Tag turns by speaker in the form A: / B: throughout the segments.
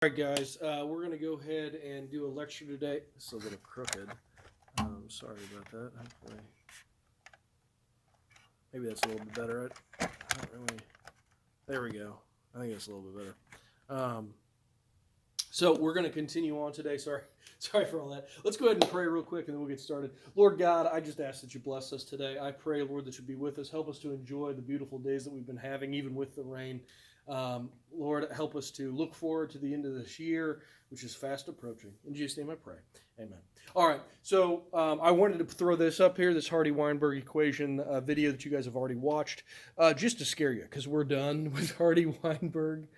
A: All right, guys, we're going to go ahead and do a lecture today. It's a little crooked. Sorry about that. Hopefully, maybe that's a little bit better. I don't really. There we go. I think it's a little bit better. So we're going to continue on today. Sorry for all that. Let's go ahead and pray real quick, and then we'll get started. Lord God, I just ask that you bless us today. I pray, Lord, that you be with us. Help us to enjoy the beautiful days that we've been having, even with the rain. Lord, help us to look forward to the end of this year, which is fast approaching. In Jesus' name I pray. Amen. All right, so I wanted to throw this up here, this Hardy-Weinberg equation video that you guys have already watched, just to scare you, because we're done with Hardy-Weinberg.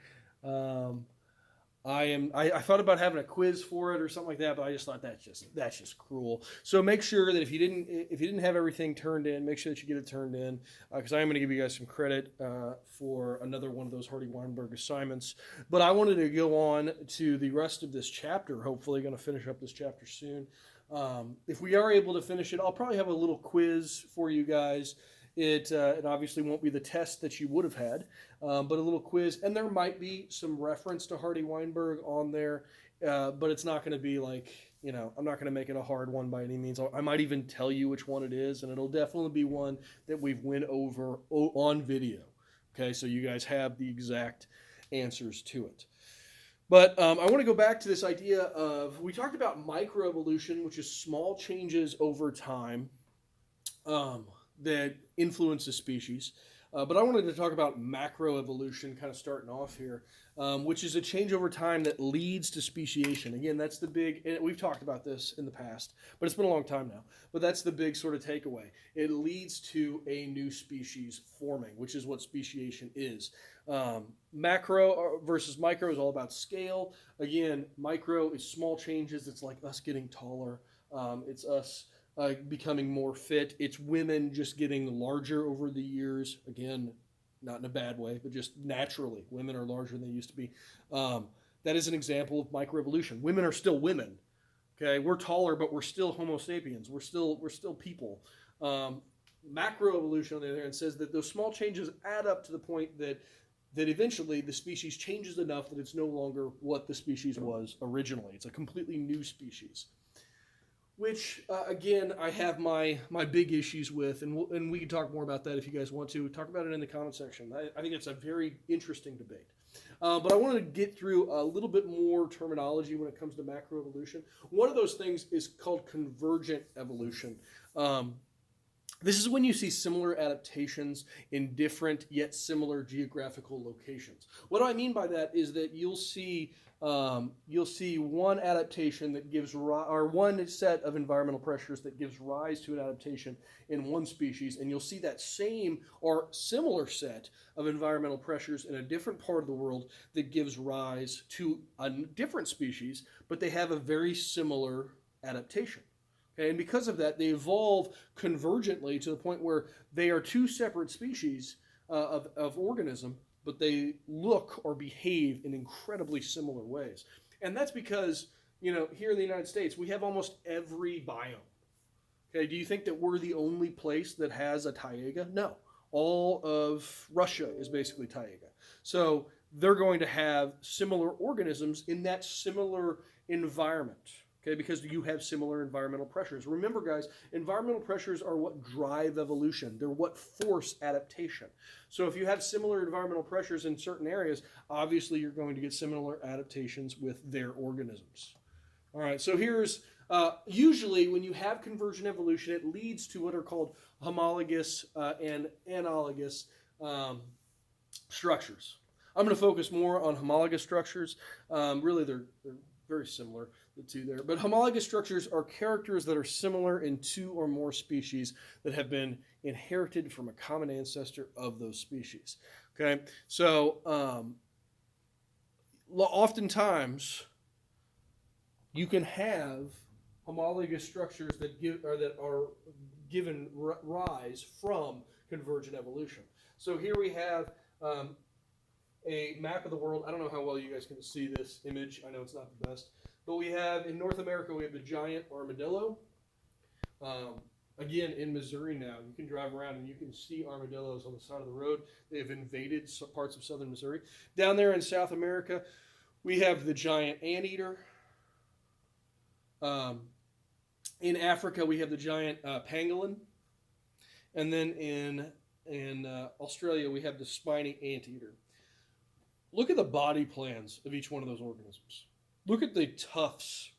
A: I thought about having a quiz for it or something like that, but I just thought that's just cruel. So make sure that if you didn't have everything turned in, make sure that you get it turned in, because I am going to give you guys some credit for another one of those Hardy-Weinberg assignments. But I wanted to go on to the rest of this chapter. Hopefully, going to finish up this chapter soon. If we are able to finish it, I'll probably have a little quiz for you guys. It obviously won't be the test that you would have had, but a little quiz. And there might be some reference to Hardy-Weinberg on there, but it's not going to be like, I'm not going to make it a hard one by any means. I might even tell you which one it is, and it'll definitely be one that we've went over on video. Okay, so you guys have the exact answers to it. But I want to go back to this idea of, we talked about microevolution, which is small changes over time. That influences species. But I wanted to talk about macroevolution, kind of starting off here, which is a change over time that leads to speciation. Again, that's the big, and we've talked about this in the past, but it's been a long time now. But that's the big sort of takeaway. It leads to a new species forming, which is what speciation is. Macro versus micro is all about scale. Again, micro is small changes. It's like us getting taller. It's us becoming more fit. It's women just getting larger over the years. Again, not in a bad way, but just naturally, women are larger than they used to be. That is an example of microevolution. Women are still women. Okay, we're taller, but we're still Homo sapiens. We're still people. Macroevolution, on the other hand, says that those small changes add up to the point that eventually the species changes enough that it's no longer what the species was originally. It's a completely new species. Which, again, I have my big issues with, and we can talk more about that if you guys want to. Talk about it in the comment section. I think it's a very interesting debate. But I wanted to get through a little bit more terminology when it comes to macroevolution. One of those things is called convergent evolution. This is when you see similar adaptations in different yet similar geographical locations. What do I mean by that is that you'll see one adaptation that gives or one set of environmental pressures that gives rise to an adaptation in one species, and you'll see that same or similar set of environmental pressures in a different part of the world that gives rise to a different species, but they have a very similar adaptation. Okay, and because of that, they evolve convergently to the point where they are two separate species of organism, but they look or behave in incredibly similar ways. And that's because, here in the United States, we have almost every biome. Okay, do you think that we're the only place that has a taiga? No. All of Russia is basically taiga. So they're going to have similar organisms in that similar environment. Okay, because you have similar environmental pressures. Remember, guys, environmental pressures are what drive evolution. They're what force adaptation. So if you have similar environmental pressures in certain areas, obviously you're going to get similar adaptations with their organisms. All right, so here's, usually when you have convergent evolution, it leads to what are called homologous and analogous structures. I'm going to focus more on homologous structures. Really, they're very similar, the two there. But homologous structures are characters that are similar in two or more species that have been inherited from a common ancestor of those species. Okay, so oftentimes you can have homologous structures that are given rise from convergent evolution. So here we have a map of the world. I don't know how well you guys can see this image. I know it's not the best. But we have, in North America, we have the giant armadillo. Again, in Missouri now, you can drive around and you can see armadillos on the side of the road. They have invaded some parts of southern Missouri. Down there in South America, We have the giant anteater. Um, in Africa, we have the giant pangolin, and then in Australia, we have the spiny anteater. Look at the body plans of each one of those organisms. Look at the tufts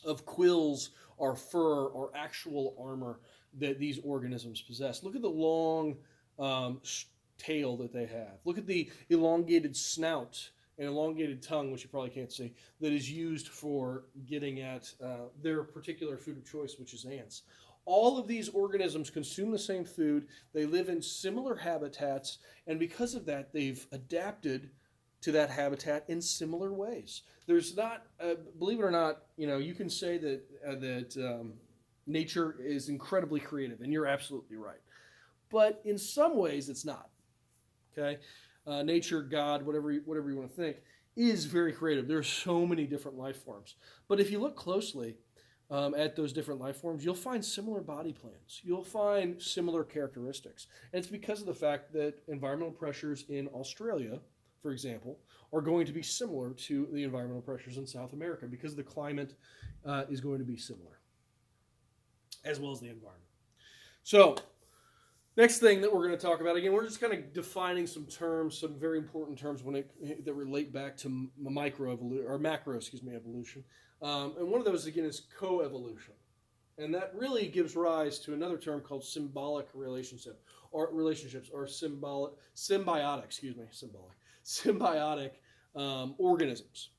A: of quills or fur or actual armor that these organisms possess. Look at the long tail that they have. Look at the elongated snout and elongated tongue, which you probably can't see, that is used for getting at their particular food of choice, which is ants. All of these organisms consume the same food. They live in similar habitats, and because of that, they've adapted to that habitat in similar ways. There's not, believe it or not, you can say that nature is incredibly creative, and you're absolutely right. But in some ways, it's not. Okay, nature, God, whatever you want to think, is very creative. There are so many different life forms. But if you look closely at those different life forms, you'll find similar body plans. You'll find similar characteristics, and it's because of the fact that environmental pressures in Australia, for example, are going to be similar to the environmental pressures in South America because the climate is going to be similar, as well as the environment. So, next thing that we're going to talk about, again, we're just kind of defining some terms, some very important terms that relate back to macro evolution. And one of those, again, is coevolution. And that really gives rise to another term called symbiotic organisms.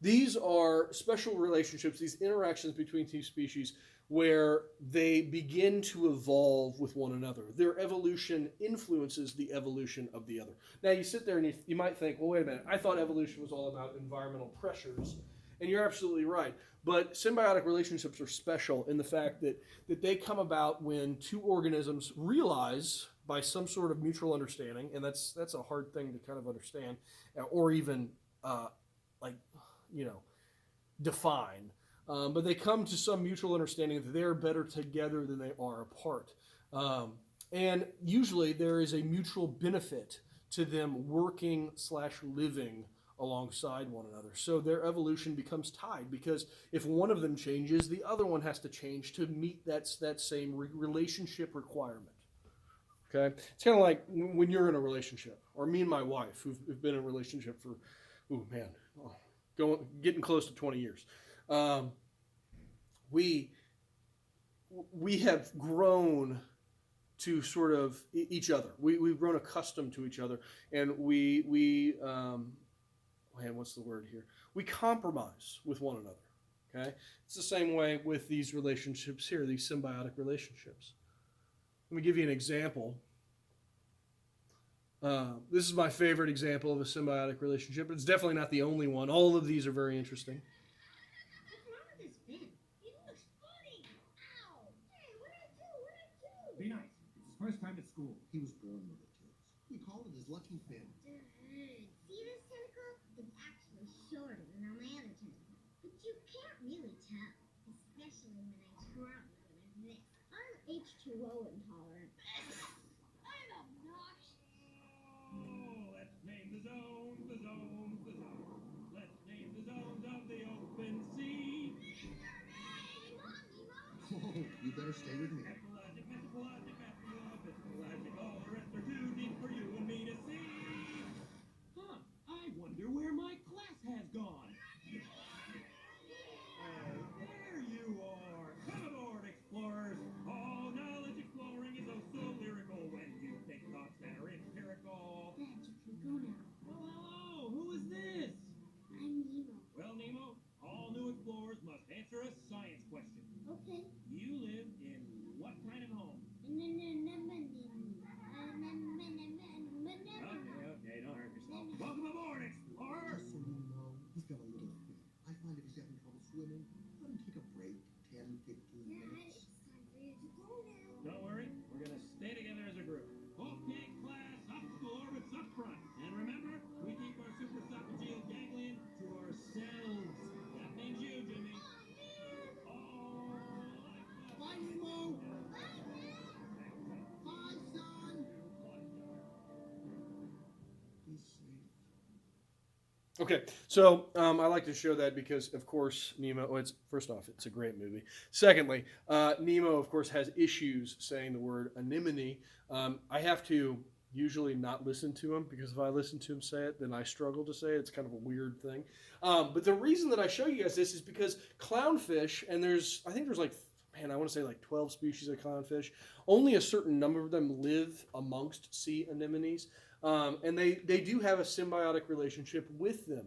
A: These are special relationships, these interactions between two species where they begin to evolve with one another. Their evolution influences the evolution of the other. Now you sit there and you might think, well, wait a minute, I thought evolution was all about environmental pressures. And you're absolutely right. But symbiotic relationships are special in the fact that they come about when two organisms realize by some sort of mutual understanding, and that's a hard thing to kind of understand, or even define. But they come to some mutual understanding that they're better together than they are apart. And usually there is a mutual benefit to them working/living alongside one another. So their evolution becomes tied because if one of them changes, the other one has to change to meet that same relationship requirement. Okay? It's kind of like when you're in a relationship, or me and my wife, who've been in a relationship for, getting close to 20 years. We have grown to sort of each other. We've grown accustomed to each other, and what's the word here? We compromise with one another. Okay, it's the same way with these relationships here, these symbiotic relationships. Let me give you an example. This is my favorite example of a symbiotic relationship, but it's definitely not the only one. All of these are very interesting.
B: What's wrong with this bin? It looks funny. Ow! Hey, what did I do?
C: Be nice. It's his first time at school.
D: He was born with it, kids. We call it his lucky fin.
B: See this tentacle? It's actually shorter than all my other tentacles. But you can't really tell, especially when I trot one like this. I'm H2O intolerant. I'm obnoxious.
C: Oh, let's name the zones. Let's name the zones of the open sea.
D: Oh, you better stay with me.
C: Epipelagic, all the rest are too deep for you and me to see. Huh, I wonder where my class has gone. Oh, there you are. Come aboard, explorers. All knowledge exploring is oh so lyrical when you think thoughts that are empirical.
B: Dad, you can go now.
C: Well, hello, who is this?
B: I'm Nemo.
C: Well, Nemo, all new explorers must answer a science question.
B: Okay.
C: You live in what kind of home? Okay, don't hurt yourself. Welcome aboard, explorer!
D: Just so you know, he's got a little fin. I find if he's having trouble swimming, let him take a break, 10, 15
B: Dad,
D: minutes.
B: it's time for you to go now.
C: Don't worry, we're gonna stay together as a group. Okay, class, optical orbits up front. And remember, we keep our superesophageal ganglion to ourselves. That means you, Jimmy.
A: Okay, so I like to show that because, of course, Nemo. Well, it's first off, it's a great movie. Secondly, Nemo, of course, has issues saying the word anemone. I have to usually not listen to him because if I listen to him say it, then I struggle to say it. It's kind of a weird thing. But the reason that I show you guys this is because clownfish, and I think there's like, man, I want to say like 12 species of clownfish. Only a certain number of them live amongst sea anemones. And they do have a symbiotic relationship with them.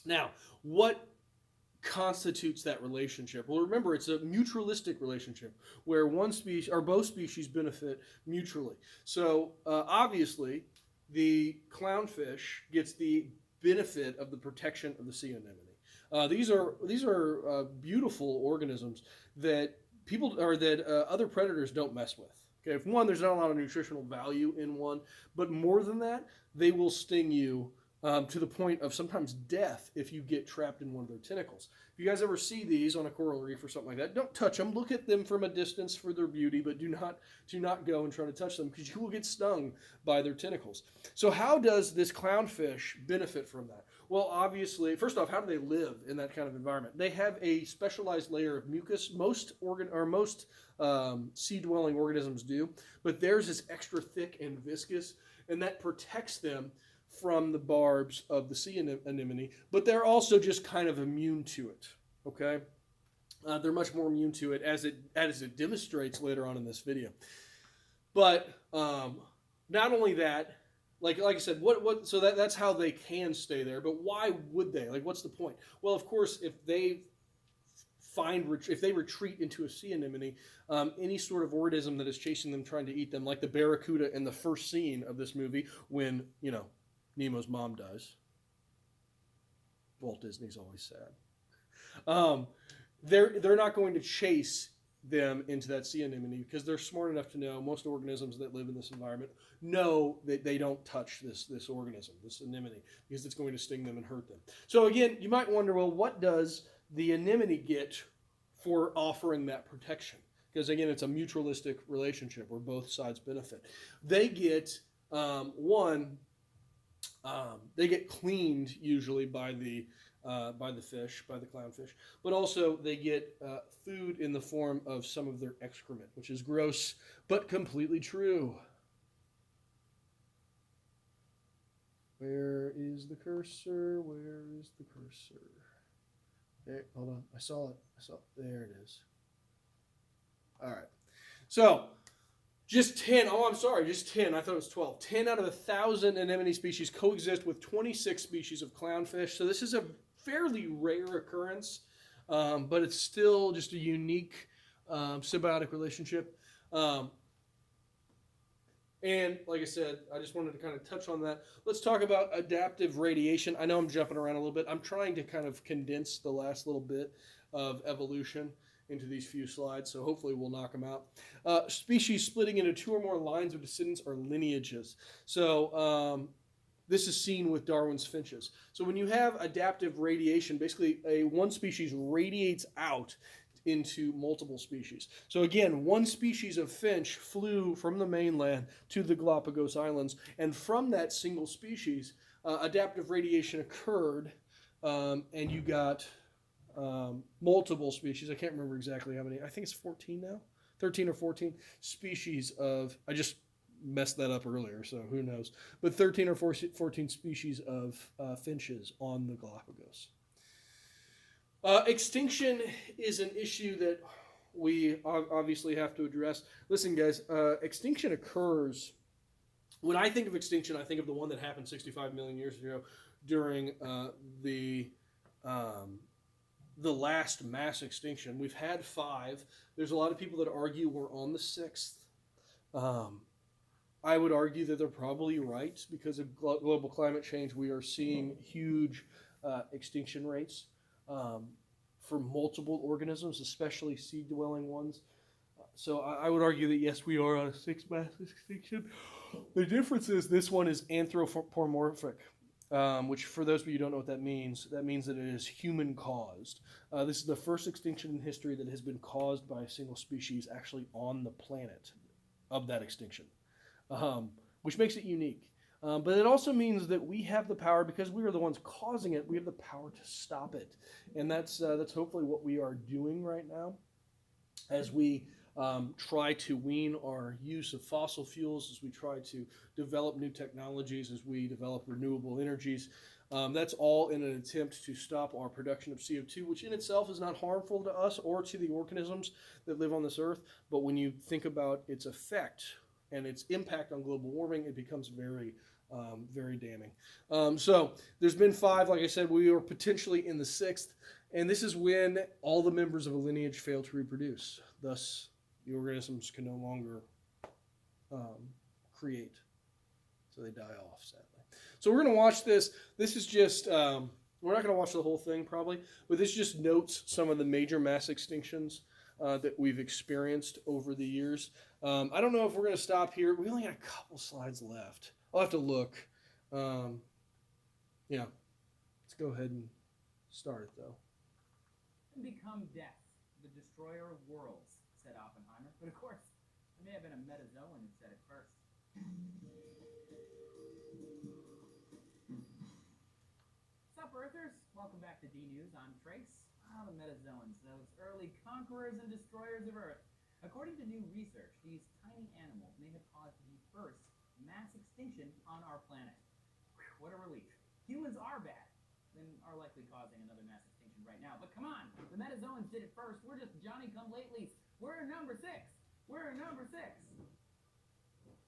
A: Now, what constitutes that relationship? Well, remember, it's a mutualistic relationship where one species or both species benefit mutually. So obviously, the clownfish gets the benefit of the protection of the sea anemone. These are beautiful organisms that other predators don't mess with. Okay, if one, there's not a lot of nutritional value in one, but more than that, they will sting you to the point of sometimes death if you get trapped in one of their tentacles. If you guys ever see these on a coral reef or something like that, don't touch them. Look at them from a distance for their beauty, but do not go and try to touch them because you will get stung by their tentacles. So how does this clownfish benefit from that? Well, obviously, first off, how do they live in that kind of environment? They have a specialized layer of mucus. Most sea-dwelling organisms do, but theirs is extra thick and viscous, and that protects them from the barbs of the sea anemone. But they're also just kind of immune to it. Okay, they're much more immune to it as it demonstrates later on in this video. But not only that. Like I said, so that's how they can stay there. But why would they? Like, what's the point? Well, of course, if they retreat into a sea anemone, any sort of organism that is chasing them, trying to eat them, like the barracuda in the first scene of this movie, when Nemo's mom dies. Walt Disney's always sad. They're not going to chase them into that sea anemone because they're smart enough to know most organisms that live in this environment know that they don't touch this organism, this anemone, because it's going to sting them and hurt them. So again, you might wonder, well, what does the anemone get for offering that protection? Because again, it's a mutualistic relationship where both sides benefit. They get they get cleaned usually by the clownfish, but also they get food in the form of some of their excrement, which is gross but completely true. Where is the cursor? Where is the cursor? There, hold on. I saw it. There it is. All right. So, just 10. Oh, I'm sorry. Just 10. I thought it was 12. 10 out of 1,000 anemone species coexist with 26 species of clownfish. So this is a fairly rare occurrence, but it's still just a unique symbiotic relationship. And like I said, I just wanted to kind of touch on that. Let's talk about adaptive radiation. I know I'm jumping around a little bit. I'm trying to kind of condense the last little bit of evolution into these few slides, so hopefully we'll knock them out. Species splitting into two or more lines of descendants or lineages. So this is seen with Darwin's finches. So when you have adaptive radiation, basically one species radiates out into multiple species. So again, one species of finch flew from the mainland to the Galapagos Islands, and from that single species, adaptive radiation occurred, and you got multiple species. I can't remember exactly how many. I think it's 14 now, 13 or 14 species of. I just messed that up earlier, so who knows? But 13 or 14 species of finches on the Galapagos. Extinction is an issue that we obviously have to address. Listen, guys, extinction occurs. When I think of extinction, I think of the one that happened 65 million years ago during the last mass extinction. We've had 5. There's a lot of people that argue we're on the 6th. I would argue that they're probably right because of global climate change. We are seeing huge extinction rates. For multiple organisms, especially sea-dwelling ones. So I would argue that, yes, we are on a 6th mass extinction. The difference is this one is anthropomorphic, which for those of you who don't know what that means that it is human-caused. This is the first extinction in history that has been caused by a single species actually on the planet of that extinction, which makes it unique. But it also means that we have the power, because we are the ones causing it, we have the power to stop it. And that's hopefully what we are doing right now as we try to wean our use of fossil fuels, as we try to develop new technologies, as we develop renewable energies. That's all in an attempt to stop our production of CO2, which in itself is not harmful to us or to the organisms that live on this earth. But when you think about its effect and its impact on global warming, it becomes very, very damning. So there's been 5, like I said, we are potentially in the 6th, and this is when all the members of a lineage fail to reproduce. Thus, the organisms can no longer create, so they die off, sadly. So we're going to watch this. This is just, we're not going to watch the whole thing probably, but this just notes some of the major mass extinctions that we've experienced over the years. I don't know if we're going to stop here. We only got a couple slides left. I'll have to look. Yeah, let's go ahead and start it though.
E: Become death, the destroyer of worlds, said Oppenheimer. But of course, it may have been a metazoan who said it first. Sup, Earthers? Welcome back to D-News. I'm Trace. The metazoans, those early conquerors and destroyers of Earth. According to new research, these tiny animals may have caused the first mass extinction on our planet. Whew, what a relief. Humans are bad, and are likely causing another mass extinction right now. But come on, the metazoans did it first. We're just Johnny-come-latelys. We're number 6. We're number 6.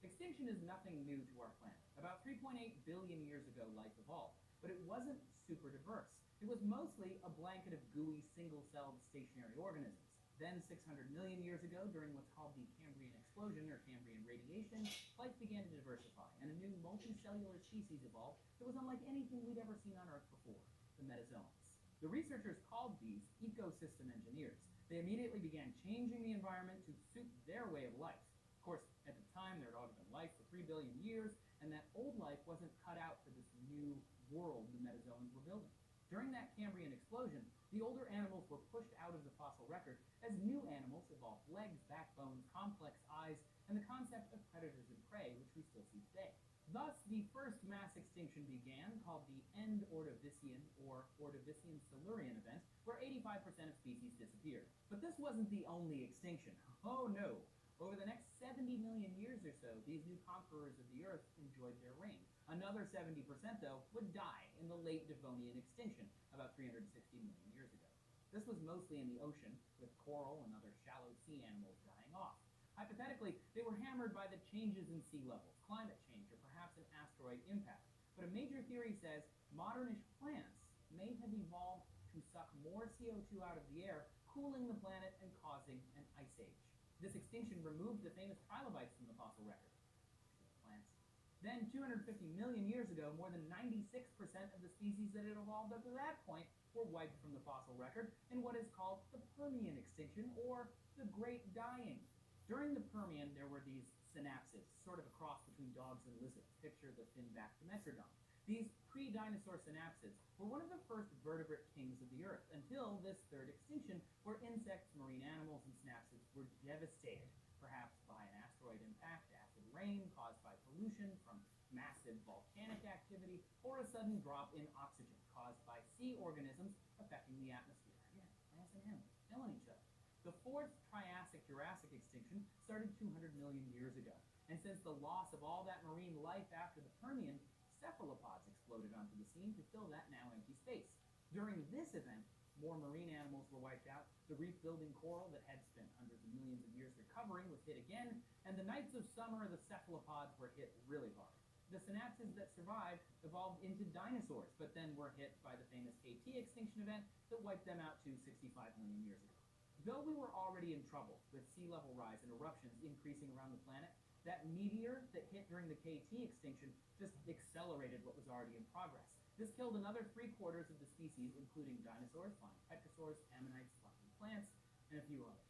E: Extinction is nothing new to our planet. About 3.8 billion years ago, life evolved, but it wasn't super diverse. It was mostly a blanket of gooey, single-celled stationary organisms. Then, 600 million years ago, during what's called the Cambrian explosion, or Cambrian radiation, life began to diversify, and a new multicellular species evolved that was unlike anything we'd ever seen on Earth before, the metazoans. The researchers called these ecosystem engineers. They immediately began changing the environment to suit their way of life. Of course, at the time, there had already been life for 3 billion years, and that old life wasn't cut out for this new world the metazoans were building. During that Cambrian explosion, the older animals were pushed out of the fossil record as new animals evolved legs, backbones, complex eyes, and the concept of predators and prey, which we still see today. Thus, the first mass extinction began, called the End Ordovician or Ordovician-Silurian event, where 85% of species disappeared. But this wasn't the only extinction. Oh no! Over the next 70 million years or so, these new conquerors of the Earth enjoyed their reign. Another 70%, though, would die in the late Devonian extinction, about 360 million years ago. This was mostly in the ocean, with coral and other shallow sea animals dying off. Hypothetically, they were hammered by the changes in sea levels, climate change, or perhaps an asteroid impact. But a major theory says modernish plants may have evolved to suck more CO2 out of the air, cooling the planet and causing an ice age. This extinction removed the famous trilobites from the fossil record. Plants. Then, 250 million years ago, more than 96% of the species that had evolved up to that point were wiped from the fossil record in what is called the Permian extinction, or the Great Dying. During the Permian, there were these synapses, sort of a cross between dogs and lizards. Picture the fin-backed Dimetrodon. These pre-dinosaur synapses were one of the first vertebrate kings of the Earth, until this third extinction, where insects, marine animals, and synapses were devastated, perhaps by an asteroid impact, acid rain caused by pollution from massive volcanic activity, or a sudden drop in oxygen caused by sea organisms affecting the atmosphere. Again, plants and animals killing each other. The fourth Triassic-Jurassic extinction started 200 million years ago, and since the loss of all that marine life after the Permian, cephalopods exploded onto the scene to fill that now empty space. During this event, more marine animals were wiped out, the reef-building coral that had spent hundreds of millions of years recovering was hit again, and the nights of summer, the cephalopods were hit really hard. The synapses that survived evolved into dinosaurs, but then were hit by the famous KT extinction event that wiped them out to 65 million years ago. Though we were already in trouble with sea level rise and eruptions increasing around the planet, that meteor that hit during the KT extinction just accelerated what was already in progress. This killed another 3/4 of the species, including dinosaurs, flying petrosaurs, ammonites, flying plants, and a few others.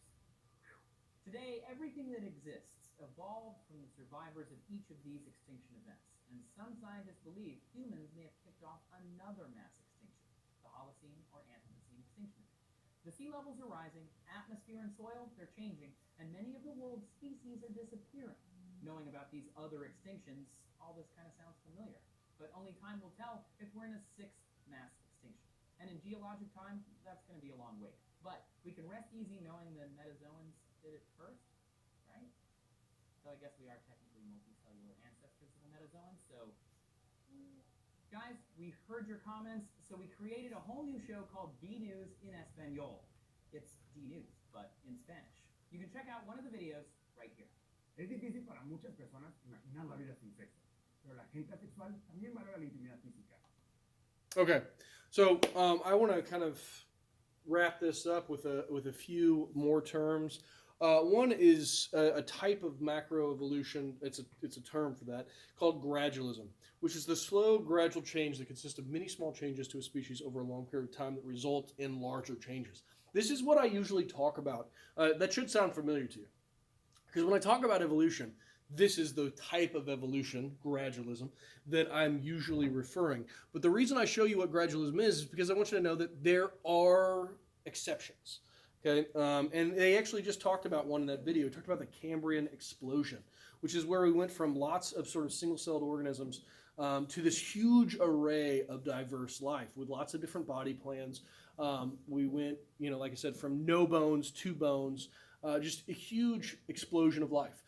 E: Today, everything that exists evolved from the survivors of each of these extinction events, and some scientists believe humans may have kicked off another mass extinction, the Holocene or Anthropocene extinction event. The sea levels are rising, atmosphere and soil, they're changing, and many of the world's species are disappearing. Knowing about these other extinctions all this kind of sounds familiar. But only time will tell if we're in a sixth mass extinction. And in geologic time, that's going to be a long wait. But we can rest easy knowing the metazoans did it first, right? So I guess we are technically multicellular ancestors of the metazoans. So, guys, we heard your comments, so we created a whole new show called D News in Espanol. It's D News, but in Spanish. You can check out one of the videos right here.
F: Es difícil para muchas personas imaginar la vida sin sexo, pero la gente asexual también valora la intimidad física.
A: Okay, so I want to kind of wrap this up with a few more terms. One is a type of macroevolution. It's a term for that called gradualism, which is the slow, gradual change that consists of many small changes to a species over a long period of time that result in larger changes. This is what I usually talk about. That should sound familiar to you, because when I talk about evolution, this is the type of evolution, gradualism, that I'm usually referring. But the reason I show you what gradualism is because I want you to know that there are exceptions. Okay, and they actually just talked about one in that video. Talked about the Cambrian explosion, which is where we went from lots of sort of single-celled organisms to this huge array of diverse life with lots of different body plans. We went, like I said, from no bones to bones, just a huge explosion of life.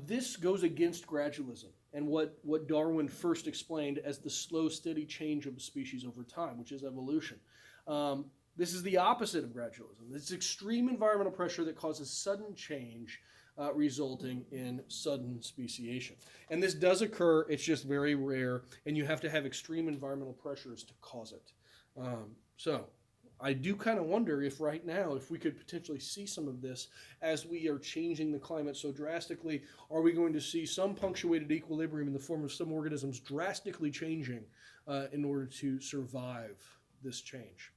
A: This goes against gradualism and what Darwin first explained as the slow, steady change of a species over time, which is evolution. This is the opposite of gradualism. It's extreme environmental pressure that causes sudden change, resulting in sudden speciation. And this does occur, it's just very rare, and you have to have extreme environmental pressures to cause it. So I do kind of wonder if right now, if we could potentially see some of this as we are changing the climate so drastically. Are we going to see some punctuated equilibrium in the form of some organisms drastically changing in order to survive this change?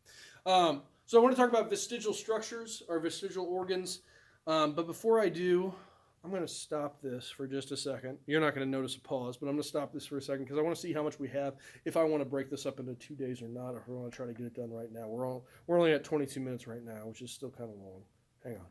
A: So I want to talk about vestigial structures or vestigial organs. But before I do, I'm going to stop this for just a second. You're not going to notice a pause, but I'm going to stop this for a second because I want to see how much we have, if I want to break this up into 2 days or not, or if I want to try to get it done right now. We're only at 22 minutes right now, which is still kind of long. Hang on.